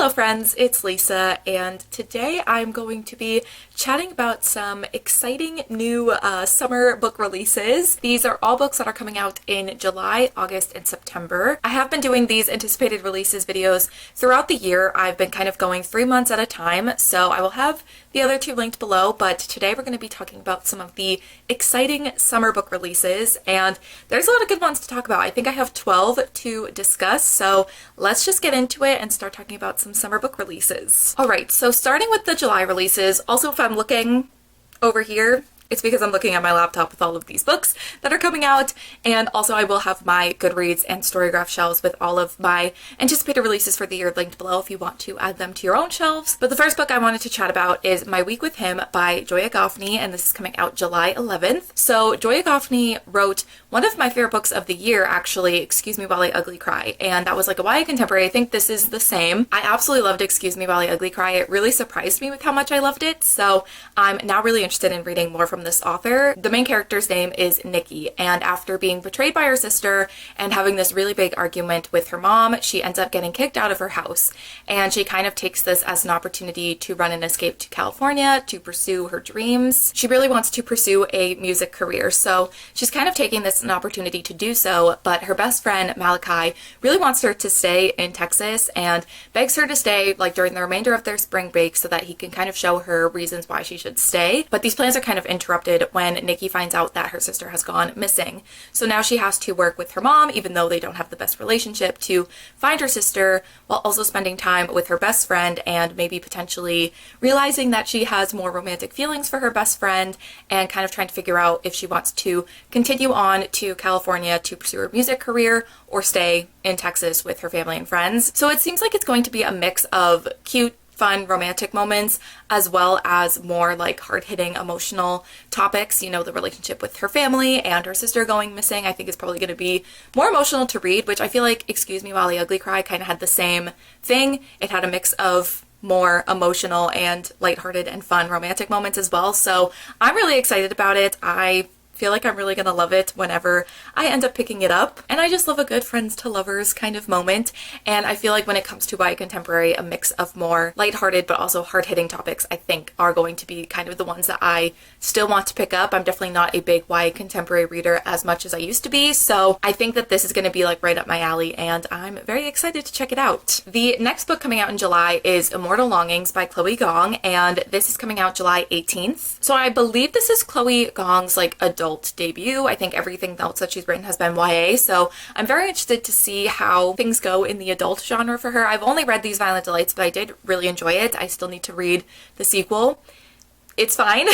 Hello friends, it's Lisa, and today I'm going to be chatting about some exciting new summer book releases. These are all books that are coming out in July, August, and September. I have been doing these anticipated releases videos throughout the year. I've been kind of going 3 months at a time, so I will have the other two linked below, but today we're going to be talking about some of the exciting summer book releases, and there's a lot of good ones to talk about. I think I have 12 to discuss, so let's just get into it and start talking about some summer book releases. Alright, so starting with the July releases, also if I'm looking over here, it's because I'm looking at my laptop with all of these books that are coming out, and also I will have my Goodreads and Storygraph shelves with all of my anticipated releases for the year linked below if you want to add them to your own shelves. But the first book I wanted to chat about is My Week with Him by Joya Goffney, and this is coming out July 11th. So Joya Goffney wrote one of my favorite books of the year, actually, Excuse Me While I Ugly Cry, and that was like a YA contemporary. I think this is the same. I absolutely loved Excuse Me While I Ugly Cry. It really surprised me with how much I loved it, so I'm now really interested in reading more from this author. The main character's name is Nikki, and after being betrayed by her sister and having this really big argument with her mom, she ends up getting kicked out of her house, and she kind of takes this as an opportunity to run and escape to California to pursue her dreams. She really wants to pursue a music career, so she's kind of taking this as an opportunity to do so, but her best friend Malachi really wants her to stay in Texas and begs her to stay like during the remainder of their spring break so that he can kind of show her reasons why she should stay. But these plans are kind of interrupted when Nikki finds out that her sister has gone missing. So now she has to work with her mom, even though they don't have the best relationship, to find her sister while also spending time with her best friend and maybe potentially realizing that she has more romantic feelings for her best friend and kind of trying to figure out if she wants to continue on to California to pursue her music career or stay in Texas with her family and friends. So it seems like it's going to be a mix of cute, fun romantic moments as well as more like hard-hitting emotional topics. You know, the relationship with her family and her sister going missing I think is probably going to be more emotional to read, which I feel like Excuse Me While I Ugly Cry kind of had the same thing. It had a mix of more emotional and lighthearted and fun romantic moments as well, so I'm really excited about it. I feel like I'm really gonna love it whenever I end up picking it up, and I just love a good friends to lovers kind of moment, and I feel like when it comes to YA contemporary, a mix of more lighthearted but also hard-hitting topics I think are going to be kind of the ones that I still want to pick up. I'm definitely not a big YA contemporary reader as much as I used to be, so I think that this is gonna be like right up my alley, and I'm very excited to check it out. The next book coming out in July is Immortal Longings by Chloe Gong, and this is coming out July 18th. So I believe this is Chloe Gong's like adult debut. I think everything else that she's written has been YA, so I'm very interested to see how things go in the adult genre for her. I've only read These Violent Delights, but I did really enjoy it. I still need to read the sequel. It's fine.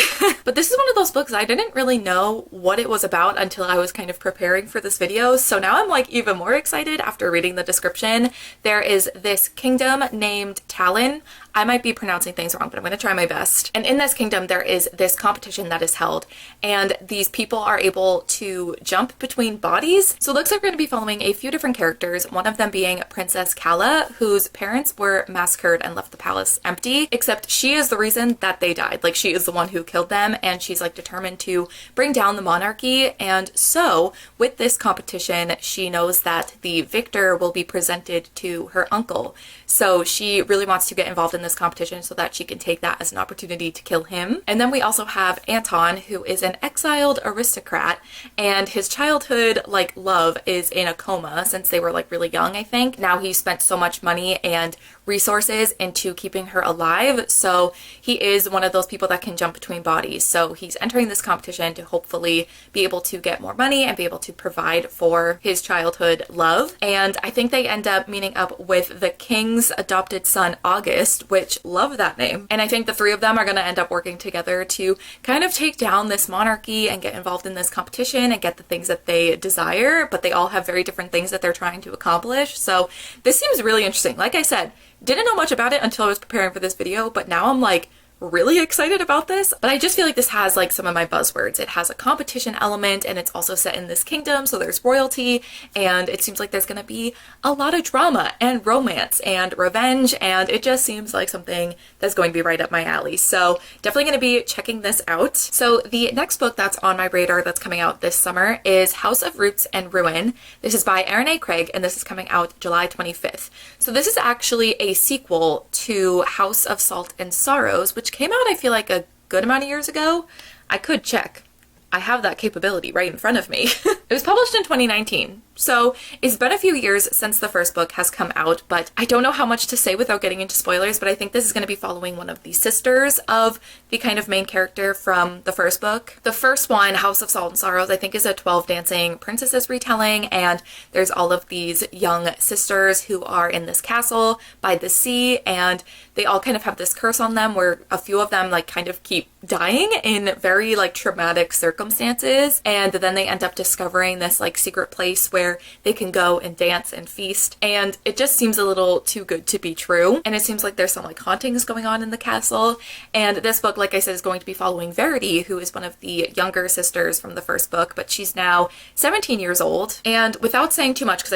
But this is one of those books I didn't really know what it was about until I was kind of preparing for this video, so now I'm like even more excited after reading the description. There is this kingdom named Talon. I might be pronouncing things wrong, but I'm going to try my best. And in this kingdom, there is this competition that is held, and these people are able to jump between bodies. So it looks like we're going to be following a few different characters, one of them being Princess Kala, whose parents were massacred and left the palace empty, except she is the reason that they died. Like, she is the one who killed them, and she's like determined to bring down the monarchy. And so with this competition, she knows that the victor will be presented to her uncle. So she really wants to get involved in this competition so that she can take that as an opportunity to kill him. And then we also have Anton, who is an exiled aristocrat, and his childhood like love is in a coma since they were like really young, I think. Now he's spent so much money and resources into keeping her alive, so he is one of those people that can jump between bodies. So he's entering this competition to hopefully be able to get more money and be able to provide for his childhood love. And I think they end up meeting up with the king's adopted son August, which love that name. And I think the three of them are going to end up working together to kind of take down this monarchy and get involved in this competition and get the things that they desire, but they all have very different things that they're trying to accomplish. So this seems really interesting. Like I said, didn't know much about it until I was preparing for this video, but now I'm like really excited about this, but I just feel like this has like some of my buzzwords. It has a competition element, and it's also set in this kingdom, so there's royalty, and it seems like there's gonna be a lot of drama and romance and revenge, and it just seems like something that's going to be right up my alley. So definitely gonna be checking this out. So the next book that's on my radar that's coming out this summer is House of Roots and Ruin. This is by Erin A. Craig, and this is coming out July 25th. So this is actually a sequel to House of Salt and Sorrows, which came out, I feel like, a good amount of years ago. I could check. I have that capability right in front of me. It was published in 2019. So it's been a few years since the first book has come out, but I don't know how much to say without getting into spoilers, but I think this is going to be following one of the sisters of the kind of main character from the first book. The first one, House of Salt and Sorrows, I think is a 12 Dancing Princesses retelling, and there's all of these young sisters who are in this castle by the sea, and they all kind of have this curse on them where a few of them like kind of keep dying in very like traumatic circumstances, and then they end up discovering this like secret place where they can go and dance and feast, and it just seems a little too good to be true, and it seems like there's some like hauntings going on in the castle. And this book, like I said, is going to be following Verity, who is one of the younger sisters from the first book, but she's now 17 years old. And without saying too much, because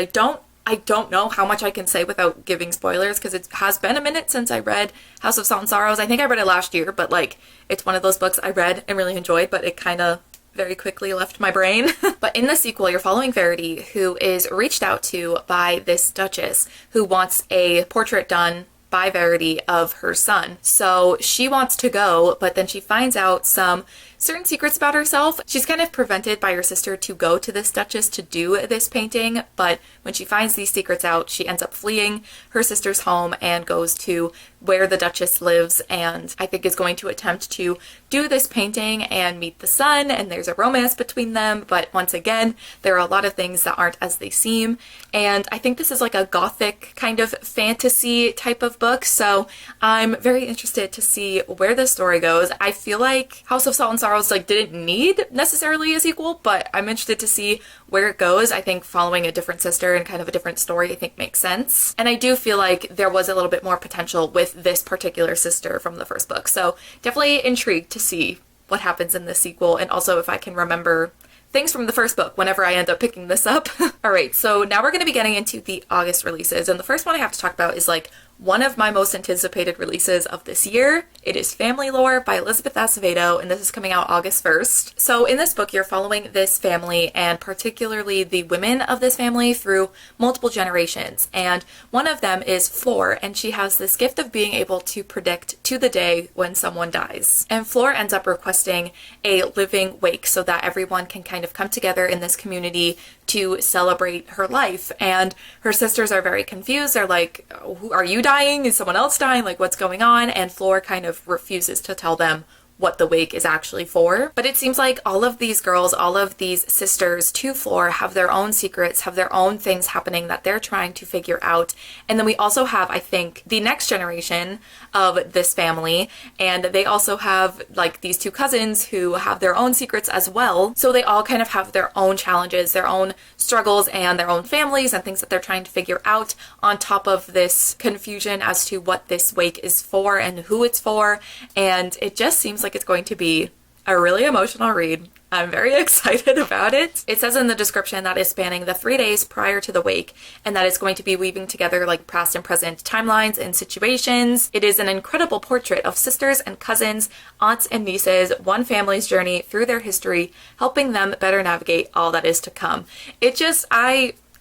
I don't know how much I can say without giving spoilers, because it has been a minute since I read House of Salt and Sorrows. I think I read it last year, but like it's one of those books I read and really enjoyed, but it kind of very quickly left my brain. But in the sequel, you're following Verity, who is reached out to by this duchess who wants a portrait done by Verity of her son. So she wants to go, but then she finds out some certain secrets about herself. She's kind of prevented by her sister to go to this duchess to do this painting, but when she finds these secrets out, she ends up fleeing her sister's home and goes to where the duchess lives, and I think is going to attempt to do this painting and meet the son, and there's a romance between them, but once again, there are a lot of things that aren't as they seem. And I think this is like a gothic kind of fantasy type of book, so I'm very interested to see where this story goes. I feel like House of Salt and Sorrows like didn't need necessarily a sequel, but I'm interested to see where it goes. I think following a different sister and kind of a different story I think makes sense. And I do feel like there was a little bit more potential with this particular sister from the first book. So definitely intrigued to see what happens in this sequel, and also if I can remember things from the first book whenever I end up picking this up. All right, so now we're going to be getting into the August releases, and the first one I have to talk about is like one of my most anticipated releases of this year. It is Family Lore by Elizabeth Acevedo, and this is coming out August 1st. So in this book, you're following this family, and particularly the women of this family, through multiple generations. And one of them is Flor, and she has this gift of being able to predict to the day when someone dies. And Flor ends up requesting a living wake so that everyone can kind of come together in this community to celebrate her life. And her sisters are very confused. They're like, are you dying? Is someone else dying? Like, what's going on? And Flor kind of refuses to tell them what the wake is actually for. But it seems like all of these girls, all of these sisters to Flor, have their own secrets, have their own things happening that they're trying to figure out. And then we also have, I think, the next generation of this family, and they also have like these two cousins who have their own secrets as well. So they all kind of have their own challenges, their own struggles, and their own families and things that they're trying to figure out, on top of this confusion as to what this wake is for and who it's for. And it just seems like it's going to be a really emotional read. I'm very excited about it. It says in the description that it's spanning the 3 days prior to the wake, and that it's going to be weaving together like past and present timelines and situations. It is an incredible portrait of sisters and cousins, aunts and nieces, one family's journey through their history, helping them better navigate all that is to come.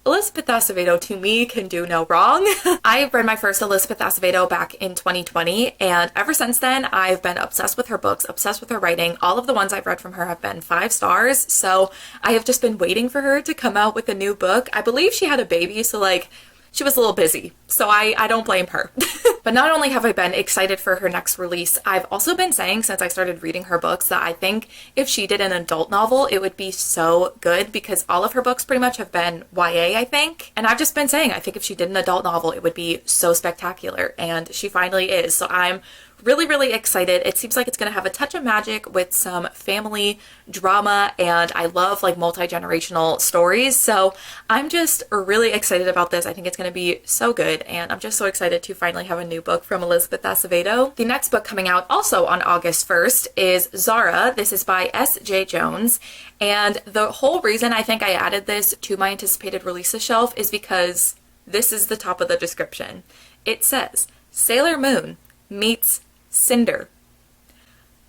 Elizabeth Acevedo, to me, can do no wrong. I read my first Elizabeth Acevedo back in 2020, and ever since then, I've been obsessed with her books, obsessed with her writing. All of the ones I've read from her have been 5 stars, so I have just been waiting for her to come out with a new book. I believe she had a baby, so like, she was a little busy, so I don't blame her. But not only have I been excited for her next release, I've also been saying since I started reading her books that I think if she did an adult novel, it would be so good, because all of her books pretty much have been YA, I think. And I've just been saying, I think if she did an adult novel, it would be so spectacular, and she finally is. So I'm really, really excited. It seems like it's going to have a touch of magic with some family drama, and I love like multi-generational stories. So I'm just really excited about this. I think it's going to be so good, and I'm just so excited to finally have a new book from Elizabeth Acevedo. The next book coming out also on August 1st is Zara. This is by S.J. Jones, and the whole reason I think I added this to my anticipated releases shelf is because this is the top of the description. It says, Sailor Moon meets Cinder.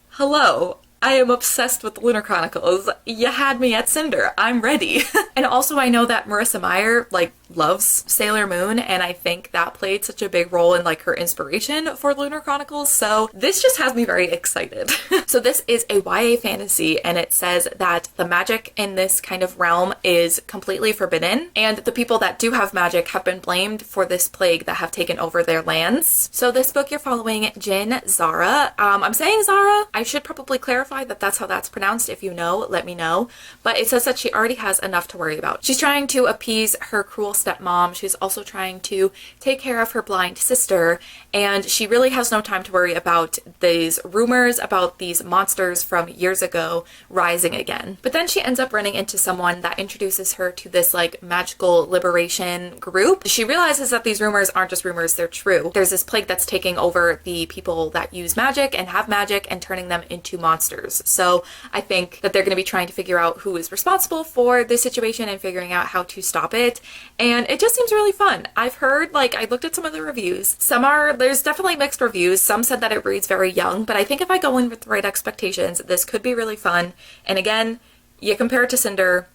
Hello, I am obsessed with the Lunar Chronicles. You had me at Cinder. I'm ready. And also I know that Marissa Meyer like loves Sailor Moon, and I think that played such a big role in like her inspiration for Lunar Chronicles, so this just has me very excited. So this is a YA fantasy, and it says that the magic in this kind of realm is completely forbidden, and the people that do have magic have been blamed for this plague that have taken over their lands. So this book you're following Jin Zara. I'm saying Zara. I should probably clarify that that's how that's pronounced. If you know, let me know. But it says that she already has enough to worry about. She's trying to appease her cruel stepmom. She's also trying to take care of her blind sister, and she really has no time to worry about these rumors about these monsters from years ago rising again. But then she ends up running into someone that introduces her to this like magical liberation group. She realizes that these rumors aren't just rumors, they're true. There's this plague that's taking over the people that use magic and have magic and turning them into monsters. So I think that they're going to be trying to figure out who is responsible for this situation and figuring out how to stop it. And it just seems really fun. I've heard, like, I looked at some of the reviews. There's definitely mixed reviews. Some said that it reads very young, but I think if I go in with the right expectations, this could be really fun. And again, you compare it to Cinder,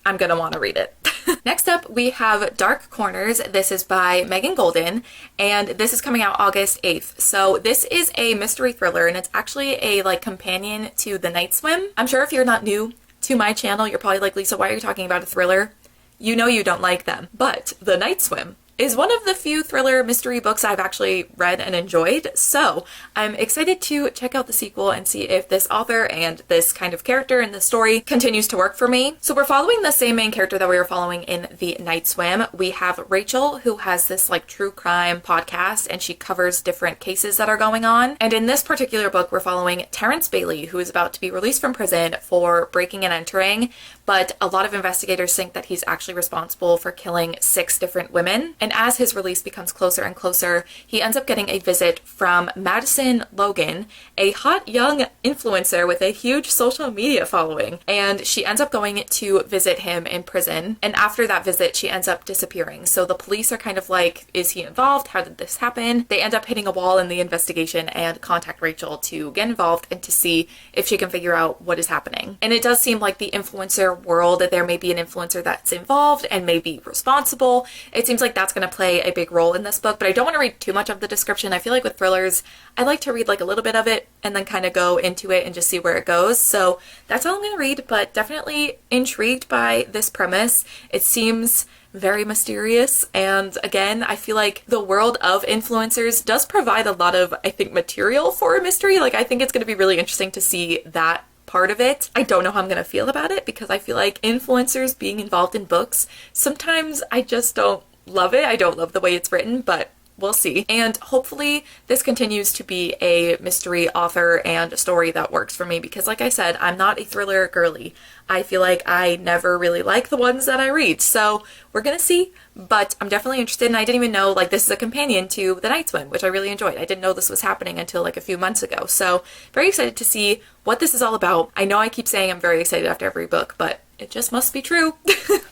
I'm gonna want to read it. Next up, we have Dark Corners. This is by Megan Golden, and this is coming out August 8th. So this is a mystery thriller, and it's actually a like companion to The Night Swim. I'm sure if you're not new to my channel, you're probably like, Lisa, why are you talking about a thriller? You know you don't like them. But The Night Swim is one of the few thriller mystery books I've actually read and enjoyed, so I'm excited to check out the sequel and see if this author and this kind of character in the story continues to work for me. So we're following the same main character that we were following in The Night Swim. We have Rachel, who has this like true crime podcast, and she covers different cases that are going on. And in this particular book, we're following Terrence Bailey, who is about to be released from prison for breaking and entering, but a lot of investigators think that he's actually responsible for killing 6 different women. And as his release becomes closer and closer, he ends up getting a visit from Madison Logan, a hot young influencer with a huge social media following. And she ends up going to visit him in prison. And after that visit, she ends up disappearing. So the police are kind of like, is he involved? How did this happen? They end up hitting a wall in the investigation and contact Rachel to get involved and to see if she can figure out what is happening. And it does seem like the influencer world, that there may be an influencer that's involved and may be responsible. It seems like that's going to play a big role in this book, but I don't want to read too much of the description. I feel like with thrillers, I like to read like a little bit of it and then kind of go into it and just see where it goes. So that's all I'm going to read, but definitely intrigued by this premise. It seems very mysterious, and again, I feel like the world of influencers does provide a lot of, I think, material for a mystery. Like, I think it's going to be really interesting to see that part of it. I don't know how I'm going to feel about it, because I feel like influencers being involved in books, sometimes I just don't love it. I don't love the way it's written, but we'll see. And hopefully this continues to be a mystery author and a story that works for me, because like I said, I'm not a thriller girly. I feel like I never really like the ones that I read. So we're gonna see, but I'm definitely interested, and I didn't even know like this is a companion to The Night Swim, which I really enjoyed. I didn't know this was happening until like a few months ago. So very excited to see what this is all about. I know I keep saying I'm very excited after every book, but it just must be true.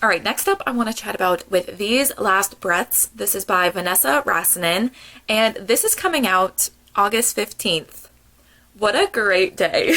All right, next up I want to chat about With These Last Breaths. This is by Vanessa Rassinen, and this is coming out August 15th. What a great day.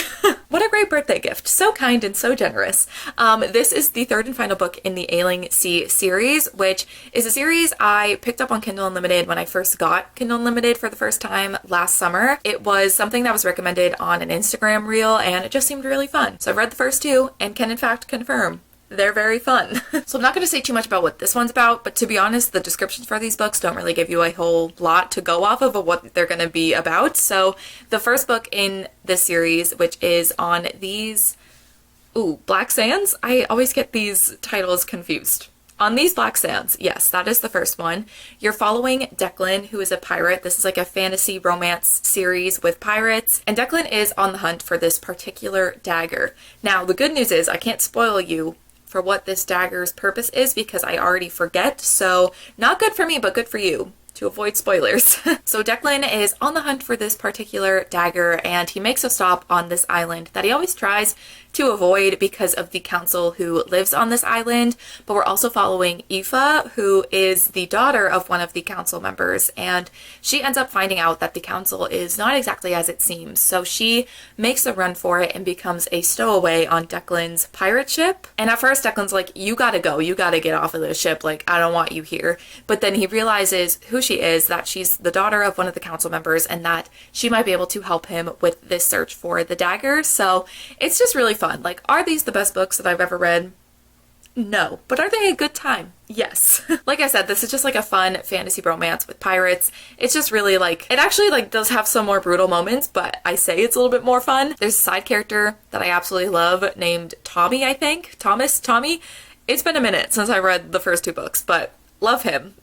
What a great birthday gift. So kind and so generous. This is the third and final book in the Ailing Sea series, which is a series I picked up on Kindle Unlimited when I first got Kindle Unlimited for the first time last summer. It was something that was recommended on an Instagram reel, and it just seemed really fun. So I've read the first 2 and can in fact confirm they're very fun. So I'm not going to say too much about what this one's about, but to be honest, the descriptions for these books don't really give you a whole lot to go off of what they're going to be about. So the first book in this series, which is on these, Black Sands? I always get these titles confused. On These Black Sands, yes, that is the first one. You're following Declan, who is a pirate. This is like a fantasy romance series with pirates, and Declan is on the hunt for this particular dagger. Now, the good news is I can't spoil you for what this dagger's purpose is because I already forget, so not good for me, but good for you to avoid spoilers. So Declan is on the hunt for this particular dagger, and he makes a stop on this island that he always tries to avoid because of the council who lives on this island. But we're also following Aoife, who is the daughter of one of the council members, and she ends up finding out that the council is not exactly as it seems. So she makes a run for it and becomes a stowaway on Declan's pirate ship. And at first Declan's like, you gotta go, you gotta get off of this ship, like I don't want you here. But then he realizes who she is, that she's the daughter of one of the council members, and that she might be able to help him with this search for the dagger. So it's just really fun. Like, are these the best books that I've ever read? No. But are they a good time? Yes. Like I said, this is just like a fun fantasy romance with pirates. It's just really like, it actually like does have some more brutal moments, but I say it's a little bit more fun. There's a side character that I absolutely love named Tommy, I think. Tommy. It's been a minute since I read the first two books, but love him.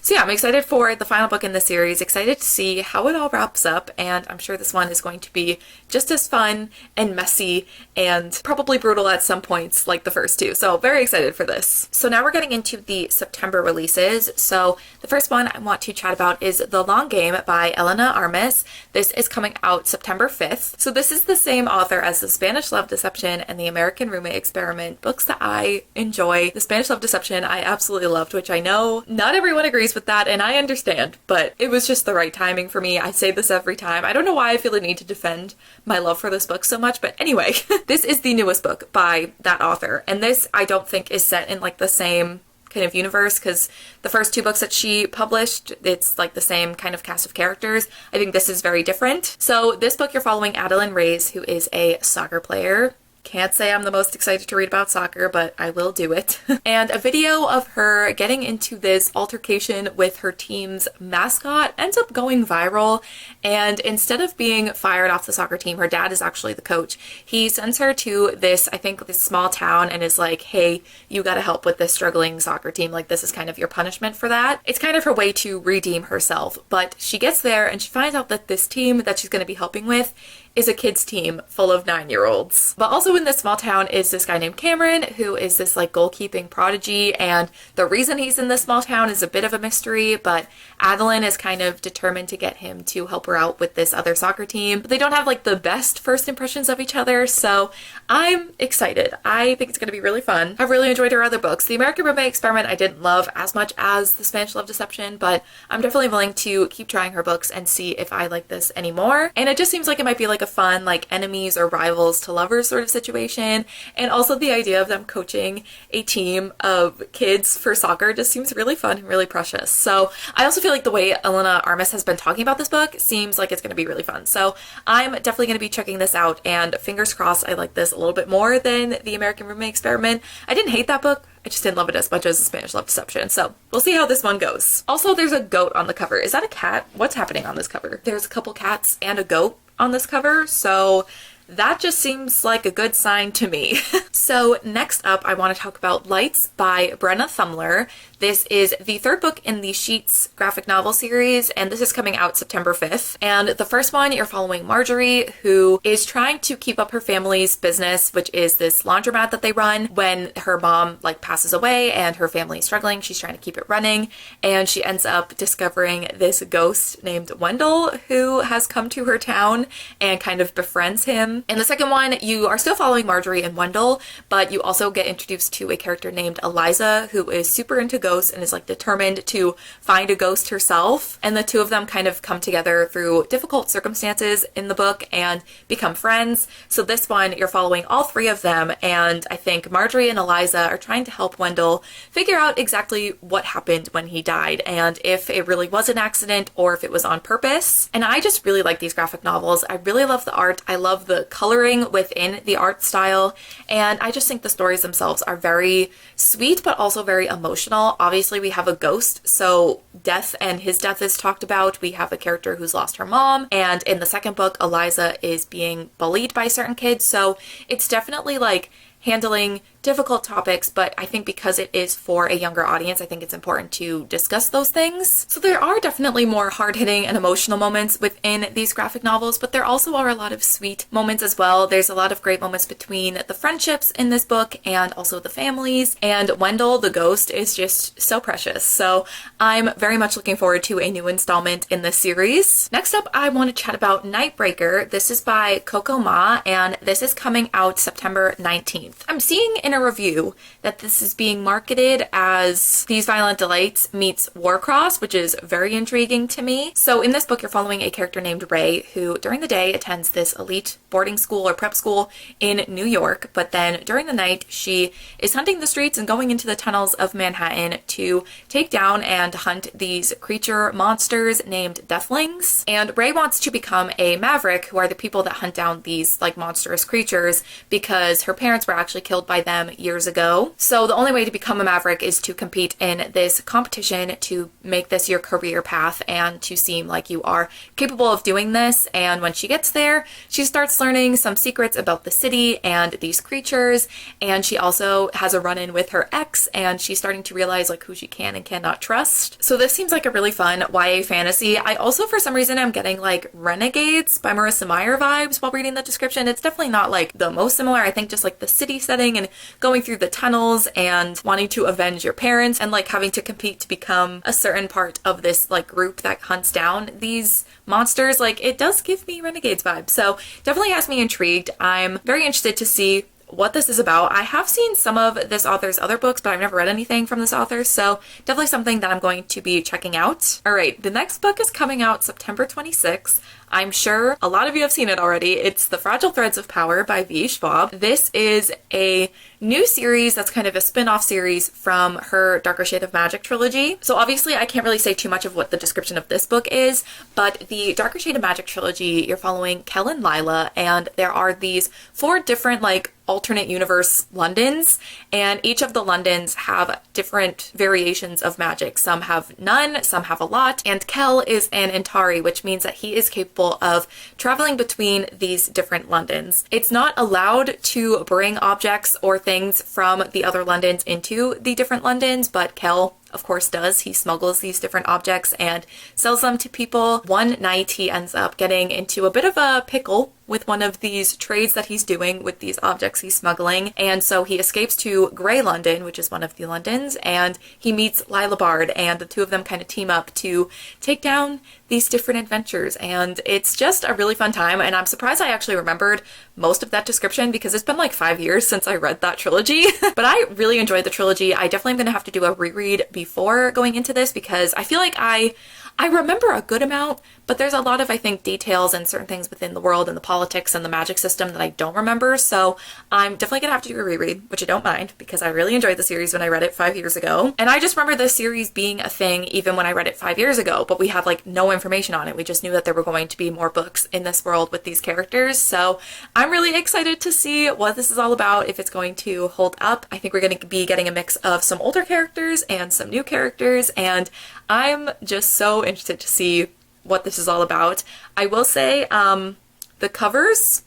So yeah, I'm excited for the final book in the series, excited to see how it all wraps up, and I'm sure this one is going to be just as fun and messy and probably brutal at some points like the first two. So very excited for this. So now we're getting into the September releases. So the first one I want to chat about is The Long Game by Elena Armis. This is coming out September 5th. So this is the same author as The Spanish Love Deception and The American Roommate Experiment, books that I enjoy. The Spanish Love Deception I absolutely loved, which I know not everyone agrees with that, and I understand, but it was just the right timing for me. I say this every time. I don't know why I feel the need to defend my love for this book so much, but anyway, this is the newest book by that author, and this I don't think is set in like the same kind of universe, because the first two books that she published, it's like the same kind of cast of characters. I think this is very different. So this book you're following Adeline Reyes, who is a soccer player. Can't say I'm the most excited to read about soccer, but I will do it. And a video of her getting into this altercation with her team's mascot ends up going viral. And instead of being fired off the soccer team, her dad is actually the coach. He sends her to this, I think, this small town and is like, hey, you gotta help with this struggling soccer team. Like, this is kind of your punishment for that. It's kind of her way to redeem herself. But she gets there and she finds out that this team that she's gonna be helping with is a kids team full of 9-year-olds. But also in this small town is this guy named Cameron, who is this like goalkeeping prodigy, and the reason he's in this small town is a bit of a mystery, but Adeline is kind of determined to get him to help her out with this other soccer team. But they don't have like the best first impressions of each other, so I'm excited. I think it's gonna be really fun. I've really enjoyed her other books. The American Roommate Experiment I didn't love as much as The Spanish Love Deception, but I'm definitely willing to keep trying her books and see if I like this anymore. And it just seems like it might be like a fun like enemies or rivals to lovers sort of situation, and also the idea of them coaching a team of kids for soccer just seems really fun and really precious. So I also feel like the way Elena Armis has been talking about this book seems like it's going to be really fun. So I'm definitely going to be checking this out, and fingers crossed I like this a little bit more than The American Roommate Experiment. I didn't hate that book, I just didn't love it as much as The Spanish Love Deception, so we'll see how this one goes. Also, there's a goat on the cover. Is that a cat? What's happening on this cover? There's a couple cats and a goat on this cover, so that just seems like a good sign to me. So next up, I want to talk about Lights by Brenna Thumler. This is the third book in the Sheets graphic novel series, and this is coming out September 5th. And the first one, you're following Marjorie, who is trying to keep up her family's business, which is this laundromat that they run. When her mom like passes away and her family is struggling, she's trying to keep it running, and she ends up discovering this ghost named Wendell, who has come to her town and kind of befriends him. In the second one, you are still following Marjorie and Wendell, but you also get introduced to a character named Eliza, who is super into ghosts and is like determined to find a ghost herself. And the two of them kind of come together through difficult circumstances in the book and become friends. So this one, you're following all three of them, and I think Marjorie and Eliza are trying to help Wendell figure out exactly what happened when he died, and if it really was an accident or if it was on purpose. And I just really like these graphic novels. I really love the art. I love the coloring within the art style, and I just think the stories themselves are very sweet but also very emotional. Obviously we have a ghost, so death and his death is talked about. We have a character who's lost her mom, and in the second book Eliza is being bullied by certain kids, so it's definitely like handling difficult topics, but I think because it is for a younger audience, I think it's important to discuss those things. So there are definitely more hard-hitting and emotional moments within these graphic novels, but there also are a lot of sweet moments as well. There's a lot of great moments between the friendships in this book and also the families, and Wendell the ghost is just so precious. So I'm very much looking forward to a new installment in this series. Next up, I want to chat about Nightbreaker. This is by Coco Ma, and this is coming out September 19th. I'm seeing in a review that this is being marketed as These Violent Delights meets Warcross, which is very intriguing to me. So in this book, you're following a character named Ray, who during the day attends this elite boarding school or prep school in New York, but then during the night, she is hunting the streets and going into the tunnels of Manhattan to take down and hunt these creature monsters named Deathlings. And Ray wants to become a maverick, who are the people that hunt down these like monstrous creatures, because her parents were actually killed by them years ago. So the only way to become a maverick is to compete in this competition to make this your career path and to seem like you are capable of doing this. And when she gets there, she starts learning some secrets about the city and these creatures, and she also has a run-in with her ex, and she's starting to realize like who she can and cannot trust. So this seems like a really fun YA fantasy. I also, for some reason, am getting like Renegades by Marissa Meyer vibes while reading the description. It's definitely not like the most similar. I think just like the city setting and going through the tunnels and wanting to avenge your parents and like having to compete to become a certain part of this like group that hunts down these monsters, like it does give me Renegades vibes. So definitely has me intrigued. I'm very interested to see what this is about. I have seen some of this author's other books, but I've never read anything from this author, so definitely something that I'm going to be checking out. All right, the next book is coming out September 26th. I'm sure a lot of you have seen it already. It's The Fragile Threads of Power by V. Schwab. This is a new series that's kind of a spin-off series from her Darker Shade of Magic trilogy. So obviously I can't really say too much of what the description of this book is, but the Darker Shade of Magic trilogy, you're following Kel and Lila, and there are these 4 different like alternate universe Londons, and each of the Londons have different variations of magic. Some have none, some have a lot, and Kel is an Antari, which means that he is capable of traveling between these different Londons. It's not allowed to bring objects or things from the other Londons into the different Londons, but Kel of course does. He smuggles these different objects and sells them to people. One night he ends up getting into a bit of a pickle with one of these trades that he's doing with these objects he's smuggling, and so he escapes to Grey London, which is one of the Londons, and he meets Lila Bard, and the two of them kind of team up to take down these different adventures, and it's just a really fun time. And I'm surprised I actually remembered most of that description because it's been like 5 years since I read that trilogy. But I really enjoyed the trilogy. I definitely am going to have to do a reread before going into this because I feel like I remember a good amount, but there's a lot of, I think, details and certain things within the world and the politics and the magic system that I don't remember. So I'm definitely gonna have to do a reread, which I don't mind because I really enjoyed the series when I read it 5 years ago. And I just remember this series being a thing even when I read it 5 years ago, but we had like no information on it. We just knew that there were going to be more books in this world with these characters. So I'm really excited to see what this is all about, if it's going to hold up. I think we're going to be getting a mix of some older characters and some new characters, and I'm just so interested to see what this is all about. I will say, the covers,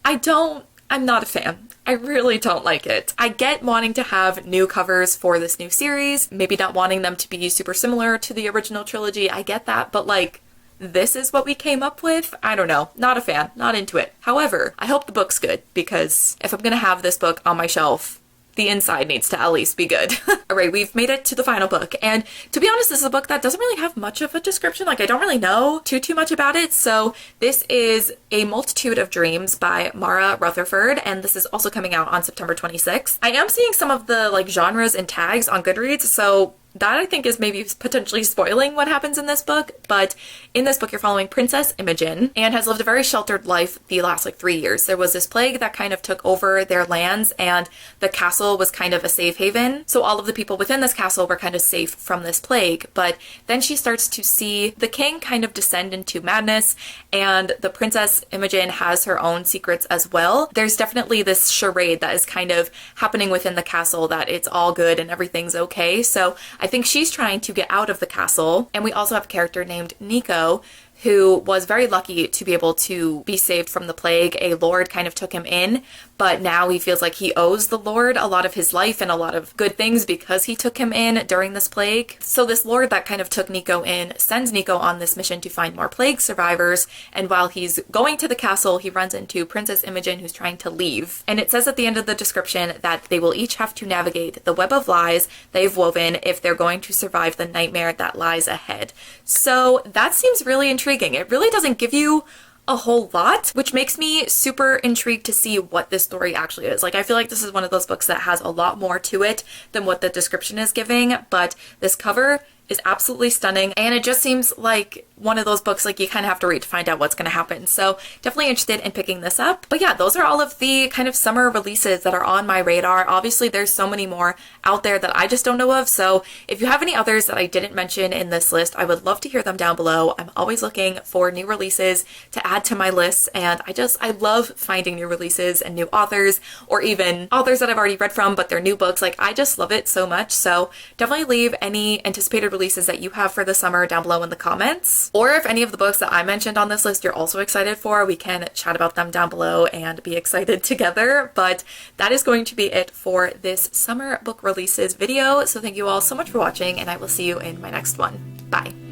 I'm not a fan. I really don't like it. I get wanting to have new covers for this new series, maybe not wanting them to be super similar to the original trilogy. I get that, but like, this is what we came up with? I don't know. Not a fan. Not into it. However, I hope the book's good because if I'm gonna have this book on my shelf, the inside needs to at least be good. All right, we've made it to the final book. And to be honest, this is a book that doesn't really have much of a description. Like, I don't really know too much about it. So this is A Multitude of Dreams by Mara Rutherford. And this is also coming out on September 26th. I am seeing some of the like genres and tags on Goodreads. So that I think is maybe potentially spoiling what happens in this book, but in this book you're following Princess Imogen, and has lived a very sheltered life the last like 3 years. There was this plague that kind of took over their lands, and the castle was kind of a safe haven. So all of the people within this castle were kind of safe from this plague, but then she starts to see the king kind of descend into madness, and the Princess Imogen has her own secrets as well. There's definitely this charade that is kind of happening within the castle that it's all good and everything's okay. So I think she's trying to get out of the castle. And we also have a character named Nico who was very lucky to be able to be saved from the plague. A lord kind of took him in, but now he feels like he owes the lord a lot of his life and a lot of good things because he took him in during this plague. So this lord that kind of took Nico in sends Nico on this mission to find more plague survivors, and while he's going to the castle, he runs into Princess Imogen, who's trying to leave. And it says at the end of the description that they will each have to navigate the web of lies they've woven if they're going to survive the nightmare that lies ahead. So that seems really intriguing. It really doesn't give you a whole lot, which makes me super intrigued to see what this story actually is. Like, I feel like this is one of those books that has a lot more to it than what the description is giving, but this cover is absolutely stunning, and it just seems like one of those books like you kind of have to read to find out what's going to happen. So definitely interested in picking this up. But yeah, those are all of the kind of summer releases that are on my radar. Obviously there's so many more out there that I just don't know of, so if you have any others that I didn't mention in this list, I would love to hear them down below. I'm always looking for new releases to add to my lists, and I love finding new releases and new authors, or even authors that I've already read from but they're new books. Like, I just love it so much. So definitely leave any anticipated releases that you have for the summer down below in the comments. Or if any of the books that I mentioned on this list you're also excited for, we can chat about them down below and be excited together. But that is going to be it for this summer book releases video. So thank you all so much for watching, and I will see you in my next one. Bye.